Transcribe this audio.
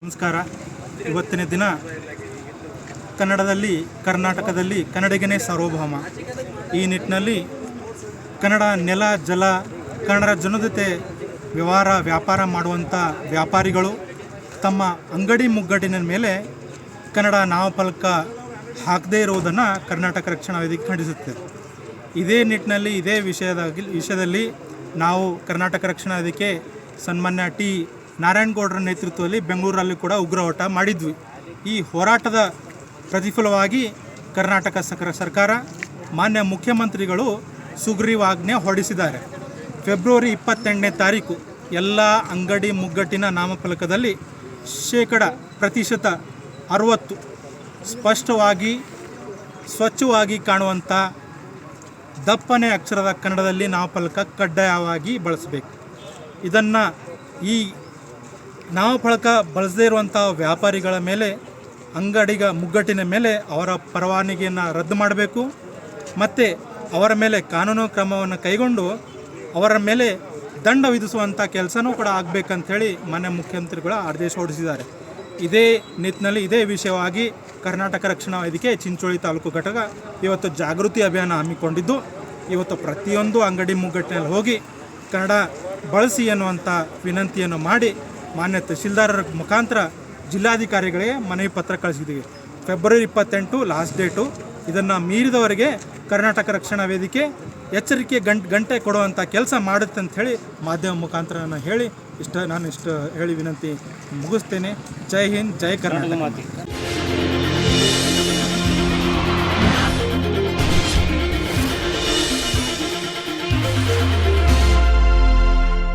ನಮಸ್ಕಾರ. ಇವತ್ತಿನ ದಿನ ಕರ್ನಾಟಕದಲ್ಲಿ ಕನ್ನಡಿಗನೇ ಸಾರ್ವಭೌಮ. ಈ ನಿಟ್ಟಿನಲ್ಲಿ ಕನ್ನಡ ನೆಲ ಜಲ ಕನ್ನಡ ಜನತೆ ವ್ಯಾಪಾರ ಮಾಡುವಂಥ ವ್ಯಾಪಾರಿಗಳು ತಮ್ಮ ಅಂಗಡಿ ಮುಗ್ಗಟ್ಟಿನ ಮೇಲೆ ಕನ್ನಡ ನಾಮಫಲಕ ಹಾಕದೇ ಇರುವುದನ್ನು ಕರ್ನಾಟಕ ರಕ್ಷಣಾ ವೇದಿಕೆ ಖಂಡಿಸುತ್ತೆ. ಇದೇ ನಿಟ್ಟಿನಲ್ಲಿ ಇದೇ ವಿಷಯದಲ್ಲಿ ನಾವು ಕರ್ನಾಟಕ ರಕ್ಷಣಾ ವೇದಿಕೆ ಸನ್ಮಾನ್ಯ ಟಿ ನಾರಾಯಣಗೌಡರ ನೇತೃತ್ವದಲ್ಲಿ ಬೆಂಗಳೂರಲ್ಲಿ ಕೂಡ ಉಗ್ರ ಹೋರಾಟ ಮಾಡಿದ್ವಿ. ಈ ಹೋರಾಟದ ಪ್ರತಿಫಲವಾಗಿ ಕರ್ನಾಟಕ ಸರ್ಕಾರ ಮಾನ್ಯ ಮುಖ್ಯಮಂತ್ರಿಗಳು ಸುಗ್ರೀವಾಜ್ಞೆ ಹೊರಡಿಸಿದ್ದಾರೆ. ಫೆಬ್ರವರಿ 28ನೇ ತಾರೀಕು ಎಲ್ಲ ಅಂಗಡಿ ಮುಗ್ಗಟ್ಟಿನ ನಾಮಫಲಕದಲ್ಲಿ 60% ಸ್ಪಷ್ಟವಾಗಿ ಸ್ವಚ್ಛವಾಗಿ ಕಾಣುವಂಥ ದಪ್ಪನೆ ಅಕ್ಷರದ ಕನ್ನಡದಲ್ಲಿ ನಾಮಫಲಕ ಕಡ್ಡಾಯವಾಗಿ ಬಳಸಬೇಕು. ಇದನ್ನು ಈ ನಾಮಫಲಕ ಬಳಸದೇ ಇರುವಂಥ ವ್ಯಾಪಾರಿಗಳ ಮೇಲೆ ಮುಗ್ಗಟ್ಟಿನ ಮೇಲೆ ಅವರ ಪರವಾನಗಿಯನ್ನು ರದ್ದು ಮಾಡಬೇಕು ಮತ್ತು ಅವರ ಮೇಲೆ ಕಾನೂನು ಕ್ರಮವನ್ನು ಕೈಗೊಂಡು ಅವರ ಮೇಲೆ ದಂಡ ವಿಧಿಸುವಂಥ ಕೆಲಸನೂ ಕೂಡ ಆಗಬೇಕಂಥೇಳಿ ಮಾನ್ಯ ಮುಖ್ಯಮಂತ್ರಿಗಳ ಆದೇಶ ಹೊರಡಿಸಿದ್ದಾರೆ. ಇದೇ ನಿಟ್ಟಿನಲ್ಲಿ ಇದೇ ವಿಷಯವಾಗಿ ಕರ್ನಾಟಕ ರಕ್ಷಣಾ ವೇದಿಕೆ ಚಿಂಚೋಳಿ ತಾಲೂಕು ಘಟಕ ಇವತ್ತು ಜಾಗೃತಿ ಅಭಿಯಾನ ಹಮ್ಮಿಕೊಂಡಿದ್ದು, ಇವತ್ತು ಪ್ರತಿಯೊಂದು ಅಂಗಡಿ ಮುಗ್ಗಟ್ಟಿನಲ್ಲಿ ಹೋಗಿ ಕನ್ನಡ ಬಳಸಿ ಎನ್ನುವಂಥ ವಿನಂತಿಯನ್ನು ಮಾಡಿ ಮಾನ್ಯ ತಹಶೀಲ್ದಾರರ ಮುಖಾಂತರ ಜಿಲ್ಲಾಧಿಕಾರಿಗಳಿಗೆ ಮನವಿ ಪತ್ರ ಕಳಿಸಿದ್ದೀವಿ. February 28 last date. ಇದನ್ನು ಮೀರಿದವರಿಗೆ ಕರ್ನಾಟಕ ರಕ್ಷಣಾ ವೇದಿಕೆ ಎಚ್ಚರಿಕೆ ಗಂಟೆ ಕೊಡುವಂಥ ಕೆಲಸ ಮಾಡುತ್ತೆ ಅಂಥೇಳಿ ಮಾಧ್ಯಮ ಮುಖಾಂತರ ನಾನು ಇಷ್ಟು ಹೇಳಿ ವಿನಂತಿ ಮುಗಿಸ್ತೇನೆ. ಜೈ ಹಿಂದ್, ಜೈ ಕರ್ನಾಟಕ.